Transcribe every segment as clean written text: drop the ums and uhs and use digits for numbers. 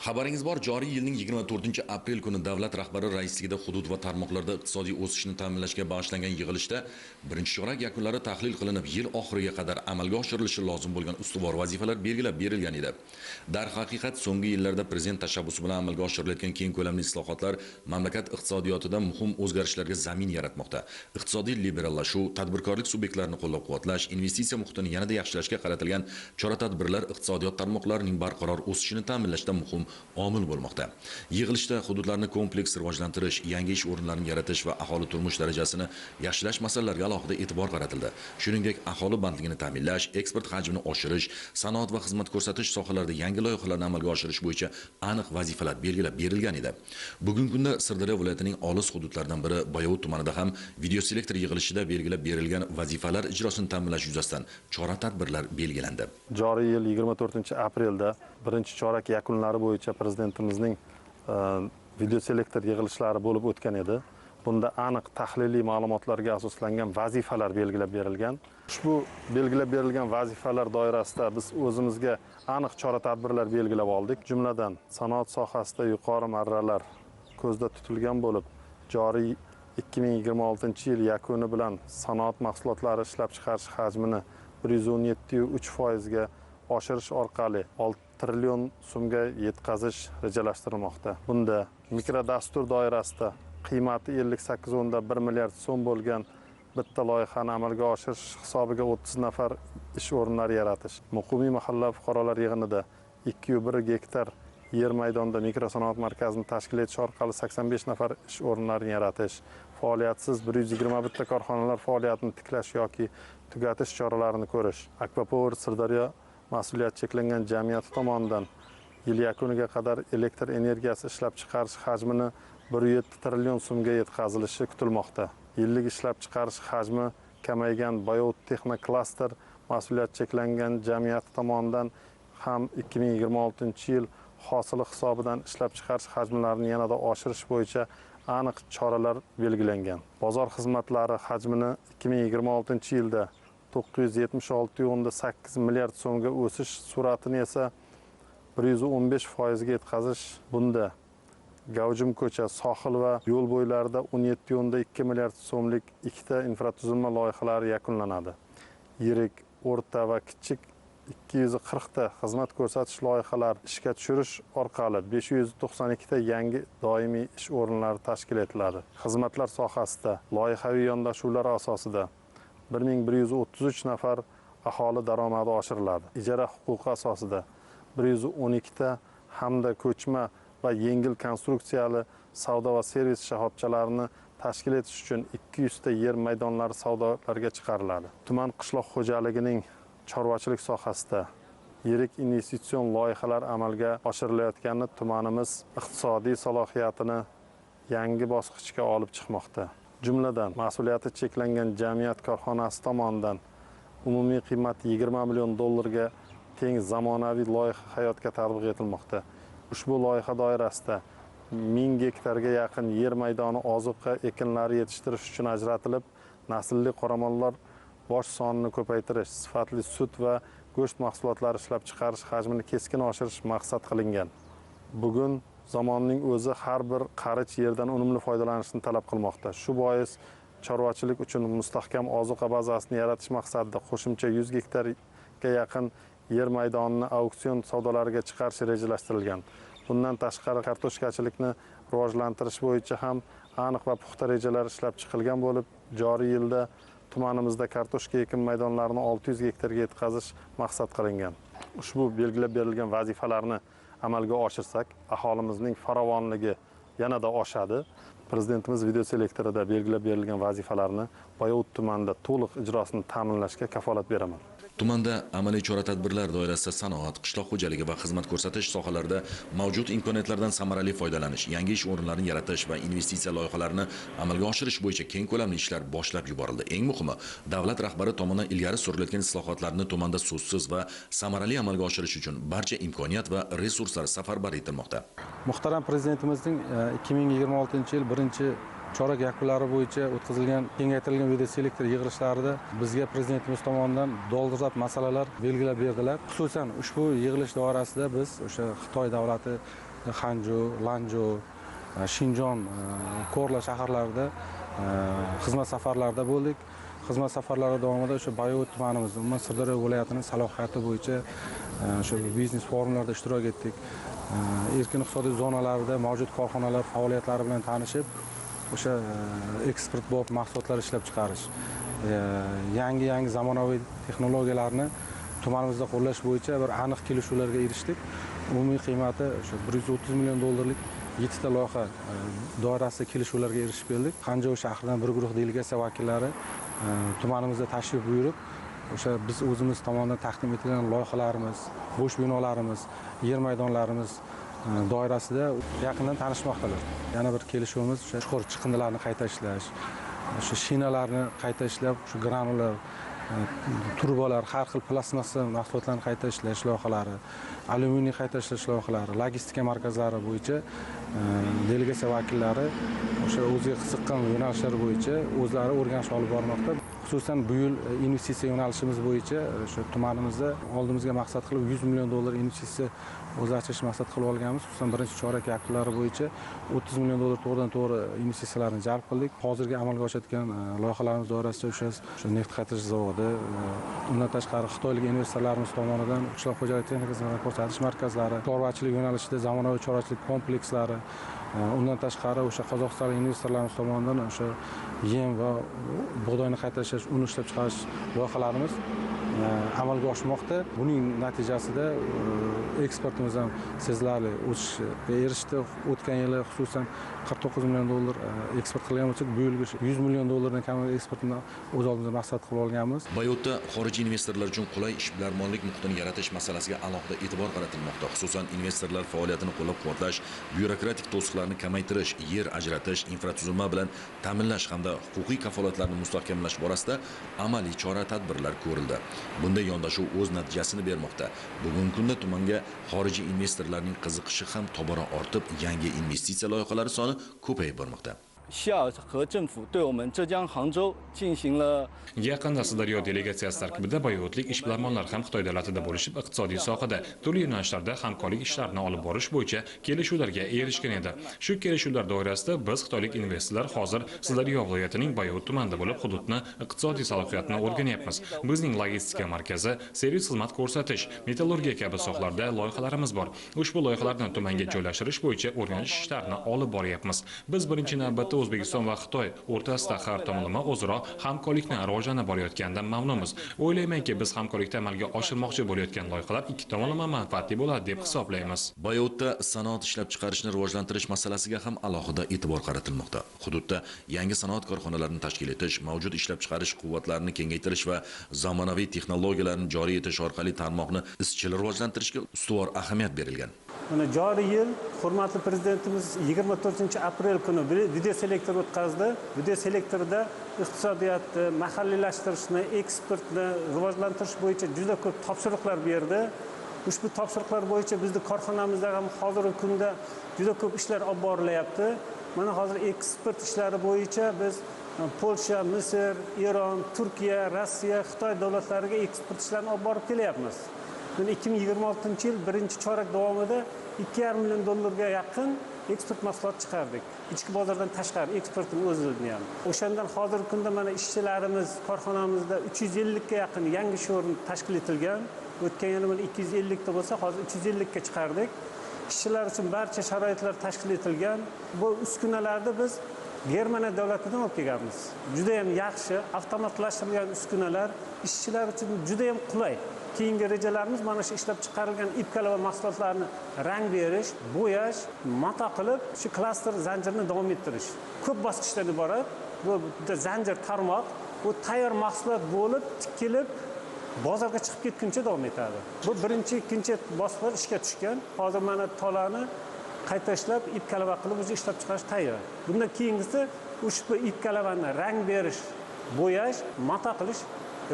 Xabaringiz bor, joriy yilning 24-aprel kuni davlat rahbari raisligida hudud va tarmoqlarda iqtisodiy o'sishni ta'minlashga bag'ishlangan yig'ilishda birinchi chorak yakunlari tahlil qilinib, yil oxiriga qadar amalga oshirilishi lozim bo'lgan ustuvor vazifalar belgilab berilgan edi. Darhaqiqat, so'nggi yillarda prezident tashabbusi bilan amalga oshirilayotgan keng ko'lamli islohotlar mamlakat iqtisodiyotida muhim o'zgarishlarga zamin yaratmoqda. Iqtisodiy liberallashuv, tadbirkorlik subyektlarini qo'llab-quvvatlash, investitsiya muhitini yanada yaxshilashga qaratilgan chora-tadbirlar iqtisodiyot tarmoqlarining barqaror o'sishini ta'minlashda muhim omil bo'lmoqda. Yig'ilishda hududlarni kompleks rivojlantirish, yangi ish o'rinlarini yaratish va aholi turmush darajasini yaxshilash masalalariga alohida e'tibor qaratildi. Shuningdek, aholi bandligini ta'minlash, eksport hajmini oshirish, sanoat va xizmat ko'rsatish sohalarida yangi loyihalarni amalga oshirish bo'yicha aniq vazifalar belgilab berilgan edi. Bugungi kunda Sirdaryo viloyatining olis hududlaridan biri Boyovut tumanida ham videoselektor yig'ilishida belgilab berilgan vazifalar ijrosini ta'minlash yuzasidan chora-tadbirlar belgilandi. Joriy yil 24-aprelda birinchi chorak yakunlari bo'yicha prezidentimizning videoselektor yig'ilishlari bo'lib o'tgan edi. Bunda aniq tahliliy ma'lumotlarga asoslangan vazifalar belgilab berilgan. Ushbu belgilab berilgan vazifalar doirasida biz o'zimizga aniq chora-tadbirlar belgilab oldik. Jumladan, sanoat sohasida yuqori marralar ko'zda tutilgan bo'lib, joriy 2026-yil yakuni bilan sanoat mahsulotlari ishlab chiqarish hajmini 117,3% ga oshirish orqali 6 trillion so'mga yetkazish rejalashtirilmoqda. Bunda mikrodastur doirasida qiymati 58,1 milliard so'm bo'lgan bitta loyihani amalga oshirish hisobiga 30 nafar ish o'rinlari yaratish, muqimiy mahalla fuqarolar yig'inida 2,1 gektar yer maydonida mikrosanoat markazini tashkil etish orqali 85 nafar ish o'rinlarini yaratish, faoliyatsiz 121 ta korxonalar faoliyatini tiklash yoki tugatish choralarini ko'rish, Akvapower Sirdaryo mas'uliyati cheklangan jamiyati tomonidan yil yakuniga qadar elektr energiyasi ishlab chiqarish hajmini 107 trillion so'mga yetkazilishi kutilmoqda. Yillik ishlab chiqarish hajmi kamaygan Boyovut Texnoklaster mas'uliyati cheklangan jamiyati tomonidan ham 2026-yil hosili hisobidan ishlab chiqarish hajmlarini yanada oshirish bo'yicha aniq choralar belgilangan. Bozor xizmatlari hajmini 2026-yilda 976,8 milliard so'mga o'sish sur'atini esa 115% ga yetkazish. Bunda Gavjum ko'cha, sohil va yo'l bo'ylarida 17,2 milliard so'mlik ikkita infratuzilma loyihalari yakunlanadi. Yirik, o'rta va kichik 240 ta xizmat ko'rsatish loyihalari ishga tushirish orqali 592 ta yangi doimiy ish o'rinlari tashkil etiladi. Xizmatlar sohasida loyihaviy yondashuvlar asosida 1133 nafar aholi daromadi oshiriladi. Ijara huquqi asosida 112 ta hamda ko'chma va yengil konstruksiyali savdo va servis shoxobchalarini tashkil etish uchun 200 ta yer maydonlari savdolarga chiqariladi. Tuman qishloq xo'jaligining chorvachilik sohasida yirik investitsion loyihalar amalga oshirilayotgani tumanimiz iqtisodiy salohiyatini yangi bosqichga olib chiqmoqda. Jumladan, mas'uliyati cheklangan jamiyat korxonasi tomonidan umumiy qiymati 20 million dollarga teng zamonaviy loyiha hayotga tatbiq etilmoqda. Ushbu loyiha doirasida 1000 gektarga yaqin yer maydoni ozuqa ekinlari yetishtirish uchun ajratilib, naslli qoramollar bosh sonini ko'paytirish, sifatli sut va go'sht mahsulotlari ishlab chiqarish hajmini keskin oshirish maqsad qilingan. Bugun zamonning o'zi har bir qarich yerdan unumli foydalanishni talab qilmoqda. Shu bois chorvachilik uchun mustahkam ozuqa bazasini yaratish maqsadida qo'shimcha 100 gektarga yaqin yer maydonini auksion savdolariga chiqarish rejalashtirilgan. Bundan tashqari kartoshkachilikni rivojlantirish bo'yicha ham aniq va puxta rejalar ishlab chiqilgan bo'lib, joriy yilda tumanimizda kartoshka ekin maydonlarini 600 gektarga yetkazish maqsad qilingan. Ushbu belgilab berilgan vazifalarni amalga oshirsak, aholimizning farovonligi yanada oshadi. Prezidentimiz videoselektorida belgilab berilgan vazifalarni Boyovut tumanida to'liq ijrosini ta'minlashga kafolat beraman. Tumanda amaliy chora-tadbirlar doirasida sanoat, qishloq xo'jaligi va xizmat ko'rsatish sohalarida mavjud imkoniyatlardan samarali foydalanish, yangi ish o'rinlarini yaratish va investitsiya loyihalarini amalga oshirish bo'yicha keng ko'lamli ishlar boshlab yuborildi. Eng muhimi, davlat rahbari tomonidan ilgari surilayotgan islohotlarni tumanda so'zsiz va samarali amalga oshirish uchun barcha imkoniyat va resurslar safarbar etilmoqda. Muhtaram prezidentimizning 2026-yil birinchi chorak yakunlari bo'yicha o'tkazilgan kengaytirilgan videoselektor yig'ilishlarida bizga prezidentimiz tomonidan dolzarb masalalar belgilab berdilar. Xususan ushbu yig'ilish doirasida biz o'sha Xitoy davlati Xanju, Lanzhou, Shinjon, Korla shaharlarida xizmat safarlarida bo'ldik. Xizmat safarlari davomida o'sha Bayot tumanimizda, umuman Sirdaryo viloyatining salohiyati bo'yicha o'sha biznes forumlarda ishtirok etdik. Erkin iqtisodiy zonalarida mavjud korxonalar faoliyatlari bilan tanishib, o'sha eksportbop mahsulotlar ishlab chiqarish, yangi zamonaviy texnologiyalarni tumanimizda qo'llash bo'yicha bir aniq kelishuvlarga erishdik. Umumiy qiymati o'sha 130 million dollarlik 7 ta loyiha doirasida kelishuvlarga erishib keldik. Xanjov shahridan bir guruh delegatsiya vakillari tumanimizda tashrif buyurib, o'sha biz o'zimiz tomonidan taqdim etilgan loyihalarimiz, bo'sh binolarimiz, yer maydonlarimiz doirasida yaqindan tanishmoqdalar. Yana bir kelishuvimiz o'sha chuqur chiqindilarni qayta ishlash, o'sha shinalarni qayta ishlab, o'sha granular, turbalar, har xil plastmassa mahsulotlarni qayta ishlash loyihalari, alyuminiy qayta ishlash loyihalari, logistika markazlari bo'yicha delegatsiya vakillari o'sha o'ziga qiziqqan yo'nalishlar bo'yicha o'zlari o'rganish olib bormoqda. Xususan bu yil investitsiya yo'nalishimiz bo'yicha o'sha tumanimizda oldimizga maqsad qilib 100 million dollar investitsiya o'zlashtirish maqsad qilib olganmiz. Xususan birinchi chorak yakunlari bo'yicha 30 million dollar to'g'ridan-to'g'ri investitsiyalarni jalb qildik. Hozirgi amalga oshayotgan loyihalarimiz doirasida o'sha neft qaytarish zavodi, undan tashqari xitoylik investorlarimiz tomonidan qishloq xo'jaligi texnikasini ko'rsatish markazlari, chorvachilik yo'nalishida zamonaviy chorvachilik komplekslari, undan tashqari o'sha qozog'istonlik investorlarimiz tomonidan o'sha yem va bug'doyni qayta ishlash, un ishlab chiqarish loyihalarimiz amalga oshmoqda. Buning natijasida eksportimiz ham sezilarli o'sishga erishdi. O'tgan yili xususan 49 million dollar eksport qilgan bo'lsak, bu yilgi 100 million dollardan kam eksportni o'z oldimizga maqsad qilib olganmiz. Bayotda xorijiy investorlar uchun qulay ishbilarmonlik muhitini yaratish masalasiga alohida e'tibor qaratilmoqda. Xususan investorlar faoliyatini qo'llab-quvvatlash, byurokratik to'siqlarni kamaytirish, yer ajratish, infratuzilma bilan ta'minlash hamda huquqiy kafolatlarni mustahkamlash borasida amaliy chora-tadbirlar ko'rildi. Bunday yondashuv o'z natijasini bermoqda. Bugungi kunda tumanga xorijiy investorlarning qiziqishi ham tobora ortib, yangi investitsiya loyihalari soni ko'payib bormoqda. 西尔和政府对我们浙江杭州进行了 Yaqinda Sirdaryo delegatsiyasi tarkibida bayotlik ishbilarmonlar ham Xitoy davlatida bo'lishib, iqtisodiy sohada turli yo'nalishlarda hamkorlik ishlarini olib borish bo'yicha kelishuvlarga erishgan edi. Shu kelishuvlar doirasida biz xitoylik investorlar hozir Sirdaryo viloyatining Bayot tumanida bo'lib, hududni iqtisodiy salohiyatini o'rganyapmiz. Bizning logistika markazi, servis xizmat ko'rsatish, metallurgiya kabi sohalarda loyihalarimiz bor. Ushbu loyihalarni tumanga joylashtirish bo'yicha o'rganish ishlarini olib boryapmiz. Biz birinchi navbatda O'zbekiston va Xitoy o'rtasida har tomonlama o'zaro hamkorlikni rivojlanib borayotganidan mamnunmiz. O'ylaymanki, biz hamkorlikda amalga oshirmoqchi bo'layotgan loyihalar ikki tomonlama manfaatli bo'ladi deb hisoblaymiz. Bayotda sanoat ishlab chiqarishni rivojlantirish masalasiga ham alohida e'tibor qaratilmoqda. Hududda yangi sanoat korxonalarini tashkil etish, mavjud ishlab chiqarish quvvatlarini kengaytirish va zamonaviy texnologiyalarni joriy etish orqali tarmoqni izchil rivojlantirishga ustuvor ahamiyat berilgan. Mana joriy yil hurmatli prezidentimiz 24-aprel kuni video selektor o'tkazdi. Video selektorda iqtisodiyotni, mahalliylashtirishni, eksportni rivojlantirish bo'yicha juda ko'p topshiriqlar berdi. Ushbu topshiriqlar bo'yicha bizning korxonamizda ham hozirgi kunda juda ko'p ishlar olib borilyapti. Mana hozir eksport ishlari bo'yicha biz Polsha, Misr, Eron, Turkiya, Rossiya, Xitoy davlatlariga eksport ishlarini olib borib kelyapmiz. 2026 yil birinchi chorak davomida 2,5 million dollarga yaqin eksport mahsulot chiqardik. Ichki bozordan tashqari eksportning o'zini ham. O'shandan hozirgi kunda mana ishchilarimiz korxonamizda 350 ga yaqin yangi sho'rin tashkil etilgan. O'tgan yili mana 250 ta bo'lsa, hozir 350 ga chiqardik. Ishchilar uchun barcha sharoitlar tashkil etilgan. Bu uskunalarni biz Germaniya davlatidan olib kelganmiz. Juda ham yaxshi avtomatlashtirilgan uskunalar ishchilar uchun juda ham qulay. Keyingi rejalarimiz mana shu ishlab chiqarilgan ipkalar va mahsulotlarni rang berish, bo'yash, mato qilib, shu klaster zanjirini davom ettirish. Ko'p bosqichdan iborat. Bu zanjir tarmoq, bu tayyor mahsulot bo'lib, tikilib, bozorga chiqib ketguncha davom etadi. Bu birinchi, ikkinchi bosqichlar ishga tushgan. Hozir mana tolani qayta ishlab, ipkalava qilib o'zi ishlab chiqarish tayyor. Bundan keyingisi ushbu ipkalavani rang berish, bo'yash, mato qilish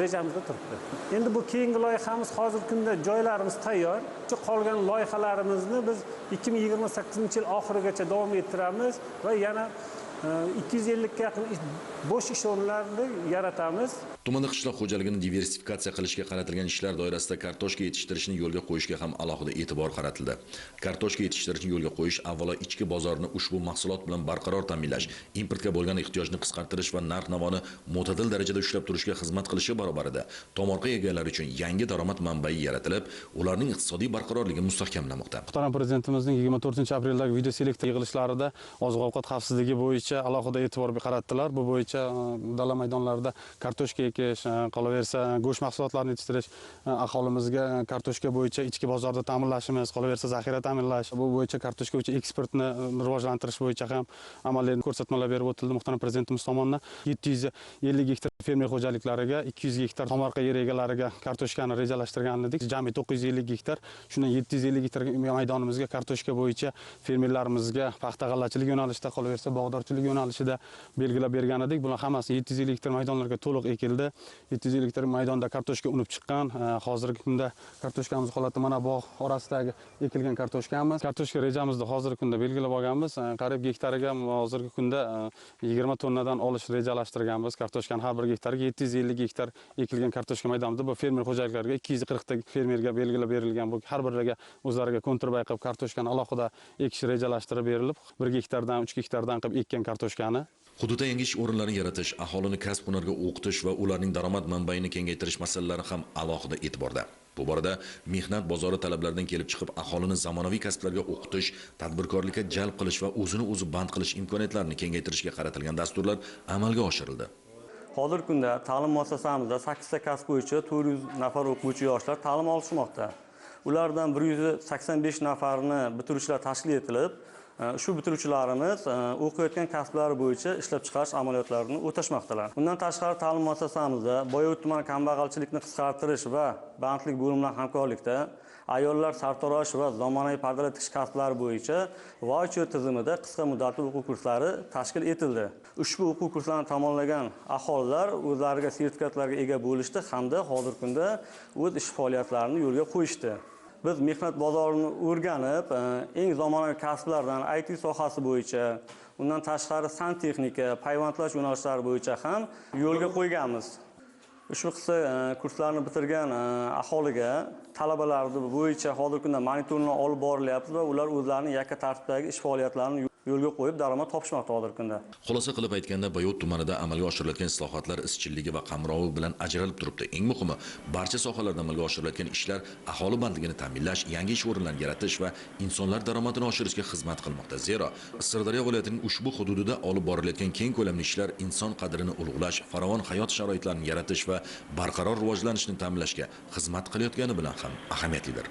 rejamizda turibdi. Endi bu keyingi loyihamiz hozirgi kunda joylarimiz tayyor. Qolgan loyihalarimizni biz 2028 yil oxirigacha davom ettiramiz va yana 250 ga yaqin bo'sh ish o'rinlarini yaratamiz. Tumanda qishloq xo'jaligini diversifikatsiya qilishga qaratilgan ishlar doirasida kartoshka yetishtirishni yo'lga qo'yishga ham alohida e'tibor qaratildi. Kartoshka yetishtirishni yo'lga qo'yish avvalo ichki bozorni ushbu mahsulot bilan barqaror ta'minlash, importga bo'lgan ehtiyojni qisqartirish va narx-navoni mo'tadil darajada ushlab turishga xizmat qilishi barobarida tomorqa egalari uchun yangi daromad manbai yaratilib, ularning iqtisodiy barqarorligi mustahkamlanmoqda. Muhtaram Prezidentimizning 24-apreldagi video selektor yig'ilishlarida oziq-ovqat xavfsizligi bo'yicha alohida e'tibor qaratdilar. Bu bo'yicha dala maydonlarida kartoshka ekish, qolaversa go'sht mahsulotlarini yetishtirish, aholimizga kartoshka bo'yicha ichki bozorda ta'minlashimiz, qolaversa zaxira ta'minlash, bu bo'yicha kartoshka bo'yicha eksportni rivojlantirish bo'yicha ham amaliy ko'rsatmalar berib o'tildi. Muhtaram Prezidentimiz tomonidan 750 gektar fermer xo'jaliklariga, 200 gektar tomorqa yer egalariga kartoshkani rejalashtirgan edik. Jami 950 gektar, shundan 750 gektar maydonimizga kartoshka bo'yicha fermerlarimizga paxta g'allachilik yo'nalishida, qolaversa bog'dorchilik yo'nalishida belgilab bergan edik. Bular hammasi 750 gektar maydonlarga to'liq ekildi. 750 gektar maydonda kartoshka unib chiqqan. Hozirgi kunda kartoshkamiz holati mana bog' orasidagi ekilgan kartoshkamiz. Kartoshka rejamizda hozirgi kunda belgilab olganmiz. Qariyb gektariga hozirgi kunda 20 tonnadan olish rejalashtirganmiz. Kartoshkani har bir gektariga 750 gektar ekilgan kartoshka maydonida bu fermer xo'jaliklariga 240 ta fermerga belgilab berilgan. Bu har biriga o'zlariga kontrabay qilib kartoshkani alohida ekish rejalashtirib berilib, 1 gektardan 3 gektardan qilib ekkan kartoshkani Hududda yangi ish o'rinlarini yaratish, aholini kasb-hunarga o'qitish va ularning daromad manbaini kengaytirish masalalari ham alohida e'tiborda. Bu borada mehnat bozori talablaridan kelib chiqib, aholini zamonaviy kasblarga o'qitish, tadbirkorlikka jalb qilish va o'zini o'zi band qilish imkoniyatlarini kengaytirishga qaratilgan dasturlar amalga oshirildi. Hozirgi kunda ta'lim muassasamizda 8 ta kasb bo'yicha 400 nafar o'quvchi yoshlar ta'lim olishmoqda. Ulardan 185 nafarini bitiruvchilar tashkil etilib, shu bitiruvchilarimiz o'qiyotgan kasblari bo'yicha ishlab chiqarish amaliyotlarini o'tashmoqdalar. Bundan tashqari ta'lim muassasamizda Boyovut tumani kambag'alchilikni qisqartirish va bandlik bo'limi hamkorlikda ayollar sartarosh va zamonaviy pardalar tikish kasblari bo'yicha voucher tizimida qisqa muddatli o'quv kurslari tashkil etildi. Ushbu o'quv kurslarini tamomlagan aholilar o'zlariga sertifikatlarga ega bo'lishdi hamda hozirgi kunda o'z ish faoliyatlarini yo'lga qo'yishdi. Biz mehnat bozorini o'rganib, eng zamonaviy kasblardan IT sohasi bo'yicha, undan tashqari san texnika, payvandlash yo'nalishlari bo'yicha ham yo'lga qo'yganmiz. Ushbu qisqa kurslarni bitirgan aholiga talabalar bo'yicha hozirgi kunda monitoringlar olib borilyapti va ular o'zlarining yakka tartibdagi ish faoliyatlarini yo'lga qo'yib daromad topishmoqda hozirgi kunda. Xulosa qilib aytganda, Boyovut tumanida amalga oshirilayotgan islohotlar izchilligi va qamrovi bilan ajralib turibdi. Eng muhimi, barcha sohalarda amalga oshirilayotgan ishlar aholi bandligini ta'minlash, yangi ish o'rinlarini yaratish va insonlar daromadini oshirishga xizmat qilmoqda. Zero, Sirdaryo viloyatining ushbu hududida olib borilayotgan keng ko'lamli ishlar inson qadrini ulug'lash, farovon hayot sharoitlarini yaratish va barqaror rivojlanishni ta'minlashga xizmat qilayotgani bilan ham ahamiyatlidir.